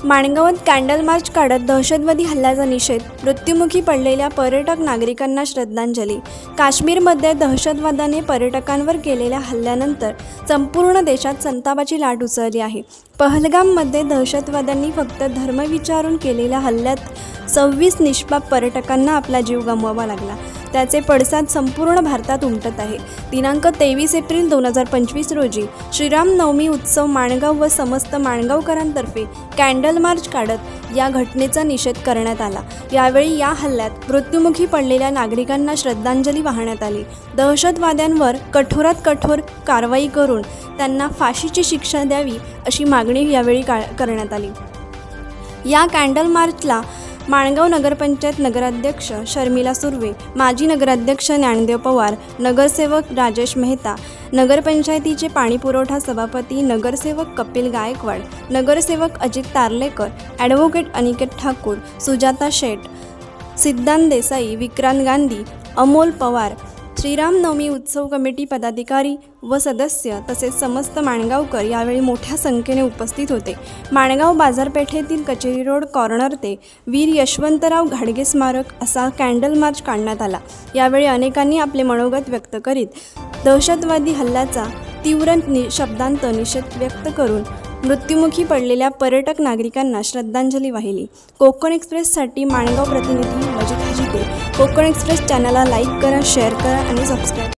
माणगावात candle March काढत दहशतवादी हल्ल्याचा निषेध, मृत्युमुखी पडलेल्या पर्यटक नागरिकांना श्रद्धांजली। काश्मीरमध्ये दहशतवादाने पर्यटकांवर केलेल्या हल्ल्यानंतर संपूर्ण देशात संतापाची लाट उसळली आहे। पहलगाममध्ये दहशतवाद्यांनी फक्त धर्म विचारून केलेल्या हल्ल्यात 26 निष्पाप पर्यटकांना आपला जीव गमवावा लागला। त्याचे पडसाद संपूर्ण भारतात उमटत आहे। दिनांक 23 एप्रिल 2025 रोजी श्रीरामनवमी उत्सव माणगाव व समस्त माणगावकरांतर्फे कॅन्डल मार्च काढत या घटनेचा निषेध करण्यात आला। यावेळी या हल्ल्यात मृत्युमुखी पडलेल्या नागरिकांना श्रद्धांजली वाहण्यात आली। दहशतवाद्यांवर कठोरात कठोर कारवाई करून त्यांना फाशीची शिक्षा द्यावी अशी मागणी यावेळी करण्यात आली। या कॅन्डल मार्चला माणगाव नगरपंचायत नगराध्यक्ष शर्मिला सुर्वे, माजी नगराध्यक्ष ज्ञानदेव पवार, नगरसेवक राजेश मेहता, नगरपंचायतीचे पाणीपुरवठा सभापती नगरसेवक कपिल गायकवाड, नगरसेवक अजित तारलेकर, ॲडव्होकेट अनिकेत ठाकूर, सुजाता शेठ, सिद्धांत देसाई, विक्रांत गांधी, अमोल पवार, श्रीरामनवमी उत्सव कमिटी पदाधिकारी व सदस्य तसेच समस्त माणगावकर यावेळी मोठ्या संख्येने उपस्थित होते। माणगाव बाजारपेठेतील कचेरी रोड कॉर्नर ते वीर यशवंतराव घाडगे स्मारक असा कॅन्डल मार्च काढण्यात आला। यावेळी अनेकांनी आपले मनोगत व्यक्त करीत दहशतवादी हल्ल्याचा तीव्र शब्दांत निषेध व्यक्त करून मृत्युमुखी पडलेल्या पर्यटक नागरिकांना श्रद्धांजली वाहिली। कोकण एक्सप्रेससाठी माणगाव प्रतिनिधी मजिद हाजीते। कोकण एक्सप्रेस चॅनलला लाईक करा, शेअर करा आणि सबस्क्राईब